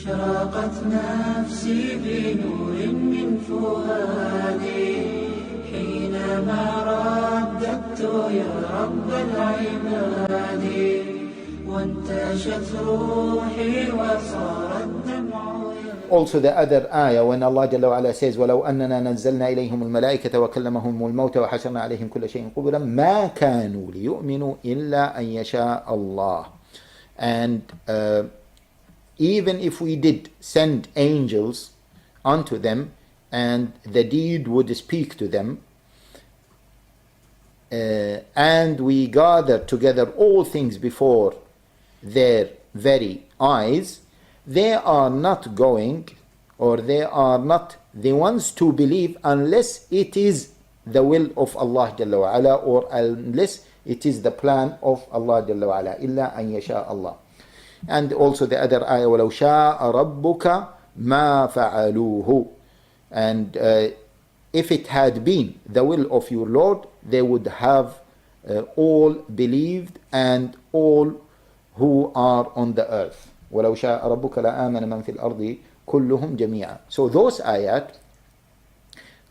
أشرقت نفسي بنور من فؤادي حينما رددت يا رب العباد وانتشت روحي وصار الدمع. Also the other ayah when Allah Jalla wa Ala says وَلَوْ أَنَّنَا نَزَّلْنَا إِلَيْهِمُ الْمَلَائِكَةَ وَكَلَّمَهُمُ الْمَوْتَ وَحَشَرْنَا عَلَيْهِمْ كُلَّ شَيْءٍ قُبُلًا مَا كَانُوا لِيُؤْمِنُوا إِلَّا أَنْ يَشَاءَ اللَّهُ. And even if we did send angels unto them and the deed would speak to them, and we gather together all things before their very eyes, they are not going, or they are not the ones to believe unless it is the will of Allah Jalla wa Ala, or unless it is the plan of Allah Jalla wa Ala. إِلَّا أَن يَشَاءَ اللَّهُ. And also the other ayah, وَلَوْ شَاءَ رَبُّكَ مَا فَعَلُوهُ. And if it had been the will of your Lord, they would have all believed and all who are on the earth. وَلَوْ شَاءَ رَبُّكَ لَآمَنَ مَنْ فِي الْأَرْضِ كُلُّهُمْ جَمِيعًا. So those ayat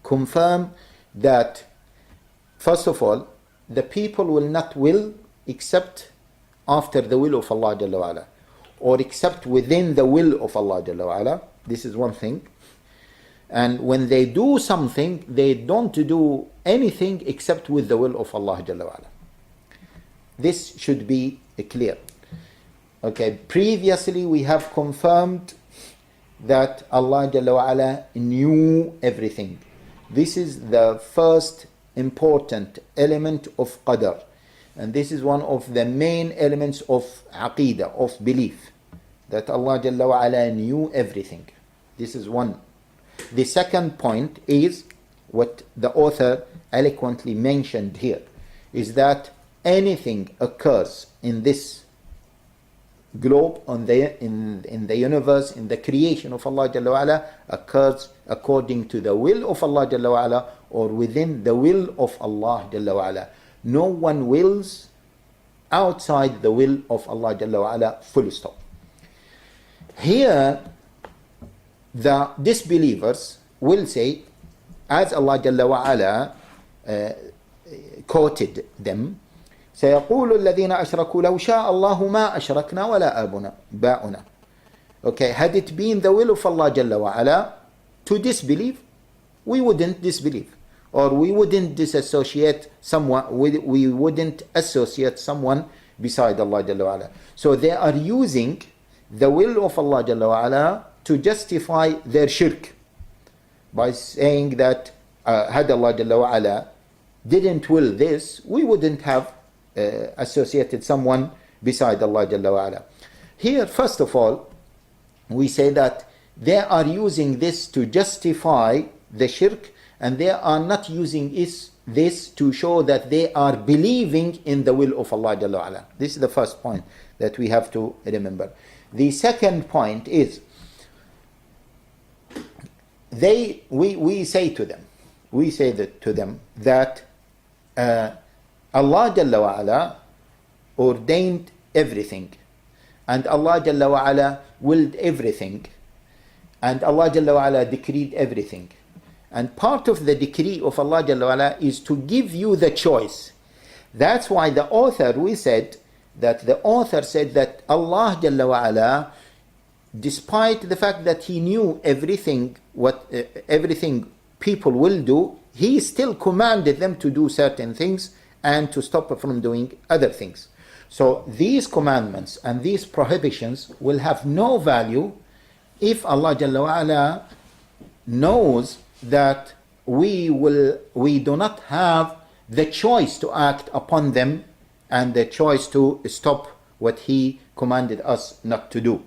confirm that, first of all, the people will not will except after the will of Allah Jalla wa Ala, or except within the will of Allah Jalla wa Ala. This is one thing. And when they do something, they don't do anything except with the will of Allah Jalla wa Ala. This should be clear. Okay, previously we have confirmed that Allah Jalla wa Ala knew everything. This is the first important element of qadr. And this is one of the main elements of Aqeedah, of belief, that Allah Jalla wa Ala knew everything. This is one. The second point is what the author eloquently mentioned here, is that anything occurs in this globe, in the universe, in the creation of Allah Jalla wa Ala, occurs according to the will of Allah Jalla wa Ala, or within the will of Allah Jalla wa Ala. No one wills outside the will of Allah Jalla wa Ala, full stop. Here, the disbelievers will say, as Allah Jalla wa Ala quoted them, سيقول الذين أشركوا لو شاء الله ما أشركنا ولا آباؤنا. Okay, had it been the will of Allah Jalla wa Ala to disbelieve, we wouldn't disbelieve, or we wouldn't disassociate someone, we wouldn't associate someone beside Allah Jalla wa Ala. So they are using the will of Allah Jalla wa Ala to justify their shirk by saying that had Allah Jalla wa Ala didn't will this, we wouldn't have associated someone beside Allah Jalla wa Ala. Here, first of all, we say that they are using this to justify the shirk, and they are not using this to show that they are believing in the will of Allah Jalla wa Ala. This is the first point that we have to remember. The second point is, we say to them that Allah Jalla wa Ala ordained everything, and Allah Jalla wa Ala willed everything, and Allah Jalla wa Ala decreed everything. And part of the decree of Allah Jalla wa Ala is to give you the choice. That's why the author said that Allah Jalla wa Ala, despite the fact that He knew everything, everything people will do, He still commanded them to do certain things and to stop from doing other things. So these commandments and these prohibitions will have no value if Allah Jalla wa Ala knows that we do not have the choice to act upon them and the choice to stop what He commanded us not to do.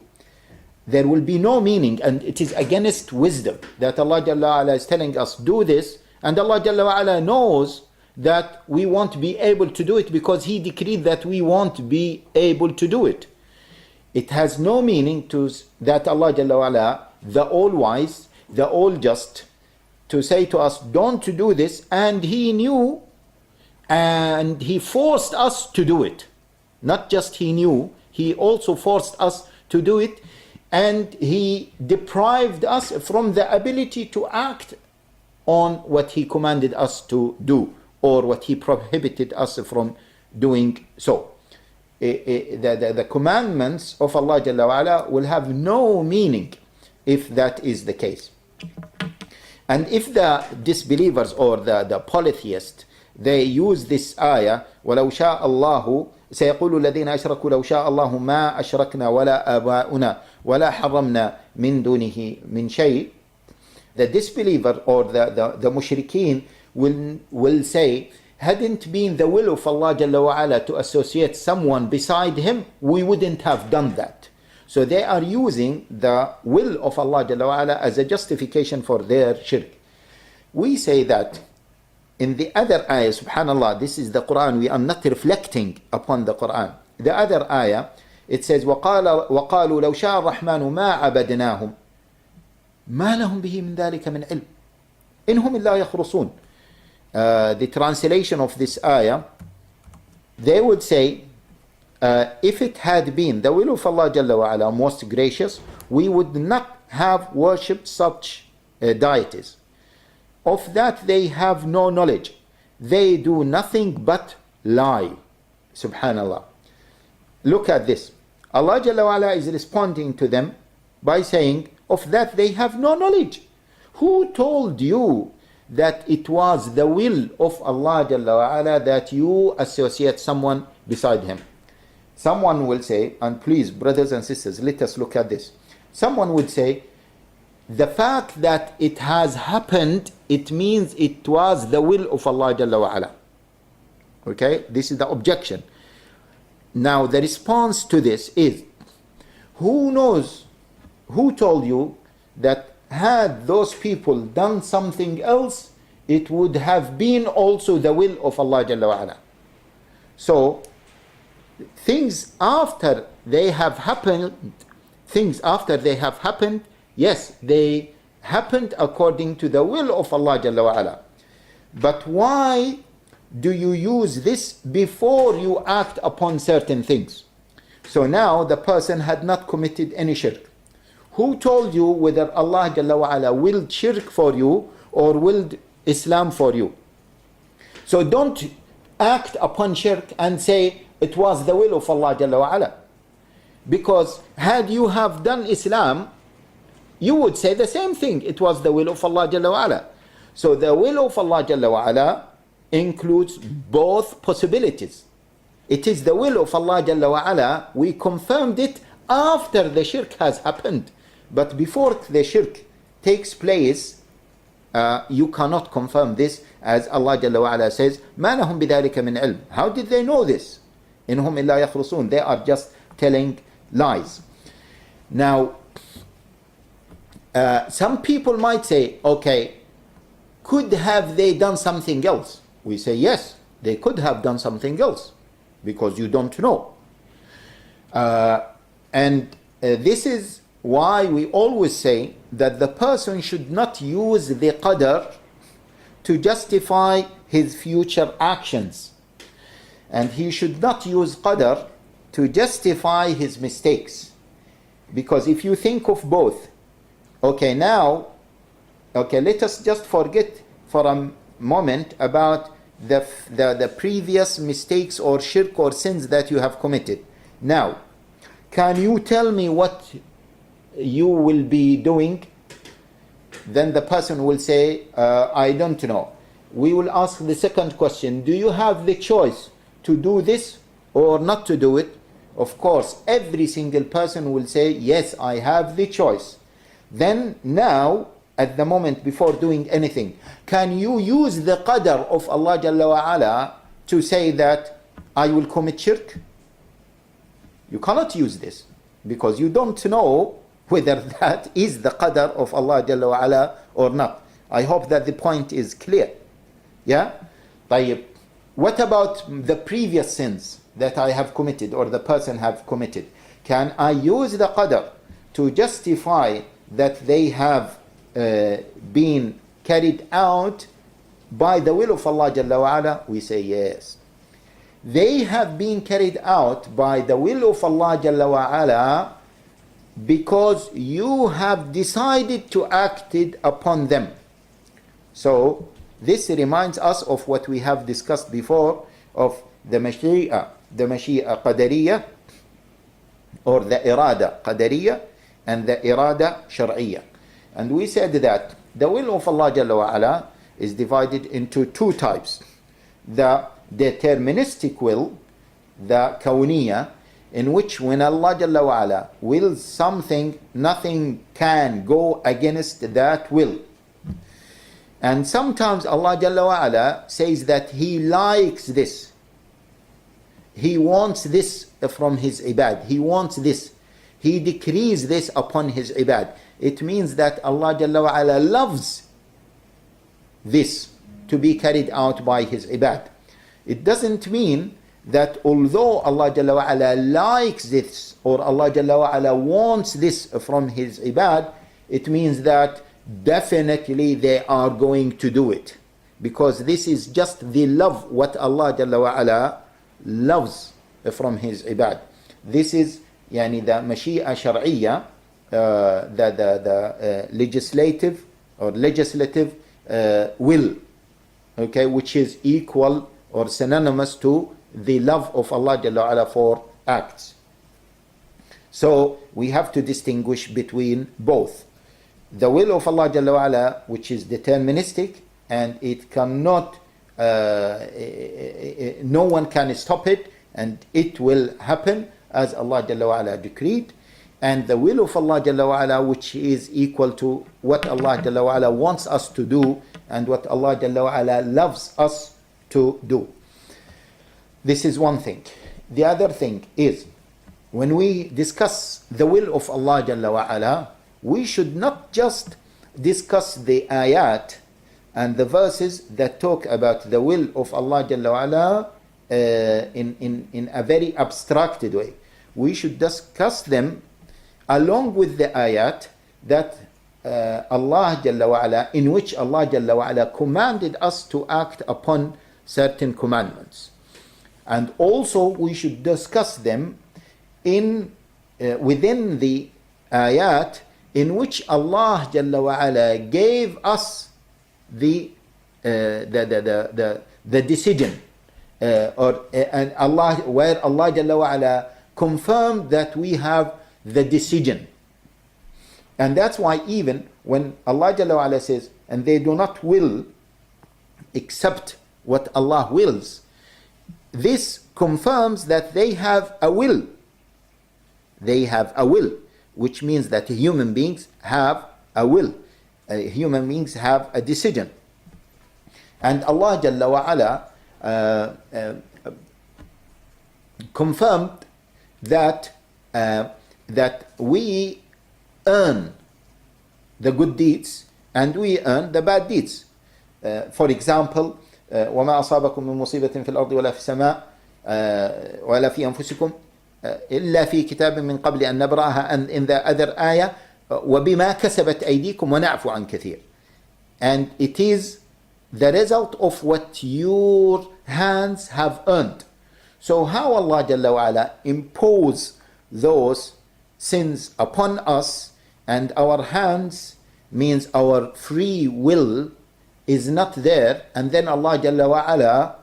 There will be no meaning, and it is against wisdom that Allah Jalla wa Ala is telling us do this, and Allah Jalla wa Ala knows that we won't be able to do it because He decreed that we won't be able to do it. It has no meaning to that Allah Jalla wa Ala, the all-wise, the all-just, to say to us, don't do this, and He knew and He forced us to do it. Not just He knew, He also forced us to do it, and He deprived us from the ability to act on what He commanded us to do or what He prohibited us from doing so. The commandments of Allah Jalla wa Ala will have no meaning if that is the case. And if the disbelievers or the polytheists, they use this ayah, وَلَوْ شَاءَ اللَّهُ سيقول الذين أشركوا لو شاء الله ما أشركنا ولا آباؤنا ولا حرمنا من دونه من شيء. The disbeliever or the mushrikeen will say, hadn't been the will of Allah Jalla wa Ala to associate someone beside Him, we wouldn't have done that. So they are using the will of Allah Jalla wa Ala as a justification for their shirk. We say that in the other ayah, subhanallah, this is the Quran, we are not reflecting upon the Quran. The other ayah, it says, وَقَالُوا لَوْ شَاءَ الرَّحْمَنُ مَا عَبَدْنَاهُمْ مَا لَهُمْ بِهِ مِنْ ذَلِكَ مِنْ عِلْمٍ إِنْهُمْ إِلَّا يَخْرُصُونَ. The translation of this ayah, they would say, if it had been the will of Allah Jalla wa Ala, most gracious, we would not have worshipped such deities. Of that they have no knowledge. They do nothing but lie. Subhanallah. Look at this. Allah Jalla wa Ala is responding to them by saying, of that they have no knowledge. Who told you that it was the will of Allah Jalla wa Ala that you associate someone beside Him? Someone will say, and please brothers and sisters, let us look at this. Someone would say, the fact that it has happened, it means it was the will of Allah Jalla wa Ala. Okay, this is the objection. Now the response to this is, who knows, who told you that had those people done something else, it would have been also the will of Allah Jalla wa Ala. So things after they have happened, yes, they happened according to the will of Allah Jalla wa Ala. But why do you use this before you act upon certain things? So now the person had not committed any shirk. Who told you whether Allah Jalla wa Ala willed shirk for you or willed Islam for you? So don't act upon shirk and say it was the will of Allah Jalla wa Ala. Because had you have done Islam, you would say the same thing. It was the will of Allah Jalla wa Ala. So the will of Allah Jalla wa Ala includes both possibilities. It is the will of Allah Jalla wa Ala. We confirmed it after the shirk has happened. But before the shirk takes place, you cannot confirm this, as Allah Jalla wa Ala says, مَا لَهُمْ بِذَلِكَ مِنْ عِلْمٍ. How did they know this? إِنْهُمْ إِلَّا يَخْرُصُونَ. They are just telling lies. Now, some people might say, okay, could have they done something else? We say, yes, they could have done something else, because you don't know. And this is why we always say that the person should not use the qadr to justify his future actions. And he should not use qadr to justify his mistakes. Because if you think of both, okay, now, okay, let us just forget for a moment about the previous mistakes or shirk or sins that you have committed. Now, can you tell me what you will be doing? Then the person will say, I don't know. We will ask the second question, do you have the choice to do this or not to do it? Of course, every single person will say, yes, I have the choice. Then now, at the moment before doing anything, can you use the qadr of Allah Jalla wa Ala to say that I will commit shirk? You cannot use this, because you don't know whether that is the qadr of Allah Jalla wa Ala or not. I hope that the point is clear. Yeah? طيب. What about the previous sins that I have committed or the person have committed? Can I use the qadr to justify that they have been carried out by the will of Allah Jalla wa Ala? We say yes. They have been carried out by the will of Allah Jalla wa Ala because you have decided to act upon them. So this reminds us of what we have discussed before of the Mashi'a Qadariyah, or the Irada Qadariyah and the Irada Shar'iyah. And we said that the will of Allah Jalla wa Ala is divided into two types. The deterministic will, the Kawniyah, in which when Allah Jalla wa Ala wills something, nothing can go against that will. And sometimes Allah Jalla wa Ala says that He likes this. He wants this from His ibad. He wants this. He decrees this upon His ibad. It means that Allah Jalla wa Ala loves this to be carried out by His ibad. It doesn't mean that although Allah Jalla wa Ala likes this, or Allah Jalla wa Ala wants this from His ibad, it means that definitely they are going to do it. Because this is just the love, what Allah Jalla wa Ala loves from His ibad. This is the Mashi'a Shar'iyya, the legislative or legislative will, okay, which is equal or synonymous to the love of Allah Jalla wa Ala for acts. So we have to distinguish between both. The will of Allah Jalla wa Ala, which is deterministic, and it cannot, no one can stop it, and it will happen as Allah Jalla wa Ala decreed. And the will of Allah Jalla wa Ala, which is equal to what Allah Jalla wa Ala wants us to do and what Allah Jalla wa Ala loves us to do. This is one thing. The other thing is, when we discuss the will of Allah Jalla wa Ala, we should not just discuss the ayat and the verses that talk about the will of Allah Jalla wa Ala in a very abstracted way. We should discuss them along with the ayat that Allah Jalla wa Ala, in which Allah Jalla wa Ala commanded us to act upon certain commandments. And also we should discuss them within the ayat in which Allah Jalla wa Ala gave us the decision, and Allah, where Allah Jalla wa Ala confirmed that we have the decision. And that's why even when Allah Jalla wa Ala says, and they do not will except what Allah wills, this confirms that they have a will. They have a will, which means that human beings have a will. Human beings have a decision. And Allah Jalla wa Ala confirmed that that we earn the good deeds and we earn the bad deeds. For example, وما أصابكم من مصيبة في الأرض ولا في السماء ولا في أنفسكم إلا في كتاب من قبل أن نبرأها, and in the other ayah وبما كسبت أيديكم ونعفو عن كثير. And it is the result of what your hands have earned. So how Allah Jalla wa Ala impose those sins upon us, and our hands means our free will is not there, and then Allah Jalla wa Ala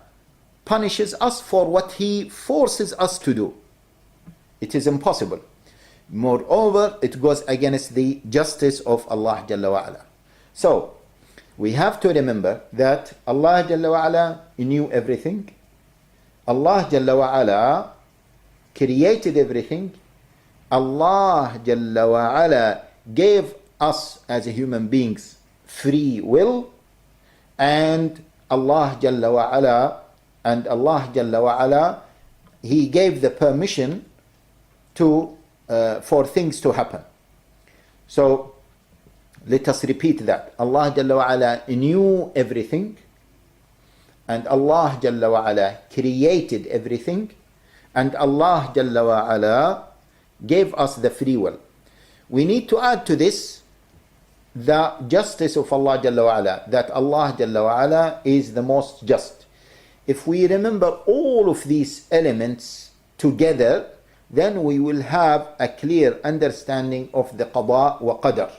punishes us for what He forces us to do. It is impossible. Moreover, it goes against the justice of Allah Jalla wa Ala. So we have to remember that Allah Jalla wa Ala knew everything. Allah Jalla wa Ala created everything. Allah Jalla wa Ala gave us as human beings free will, and Allah Jalla wa Ala, He gave the permission to for things to happen. So let us repeat that. Allah Jalla wa Ala knew everything, and Allah Jalla wa Ala created everything, and Allah Jalla wa Ala gave us the free will. We need to add to this the justice of Allah Jalla wa Ala, that Allah Jalla wa Ala is the most just. If we remember all of these elements together, then we will have a clear understanding of the qada wa qadar,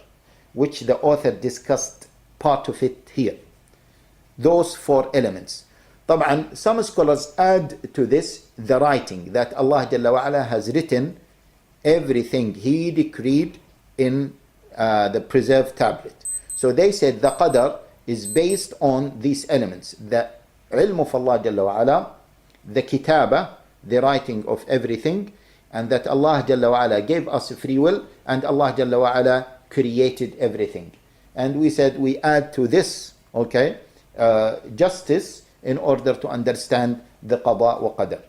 which the author discussed part of it here. Those 4 elements. طبعا, some scholars add to this the writing, that Allah Jalla wa Ala has written everything He decreed in the preserved tablet. So they said the qadar is based on these elements: the ilm of Allah Jalla wa Ala, the kitaba, the writing of everything, and that Allah Jalla wa Ala gave us free will, and Allah Jalla wa Ala created everything. And we said we add to this, okay, justice, in order to understand the qada wa qadar.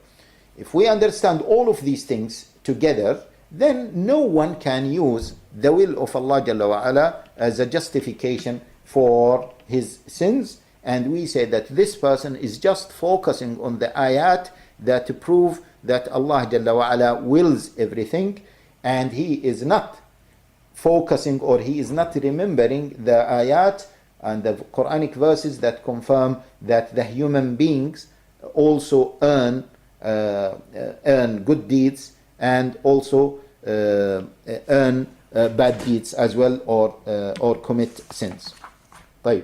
If we understand all of these things together, then no one can use the will of Allah Jalla wa Ala as a justification for his sins. And we say that this person is just focusing on the ayat that prove that Allah Jalla wa Ala wills everything, and he is not focusing, or he is not remembering the ayat and the Quranic verses that confirm that the human beings also earn good deeds, and also earn bad deeds as well, or commit sins. طيب.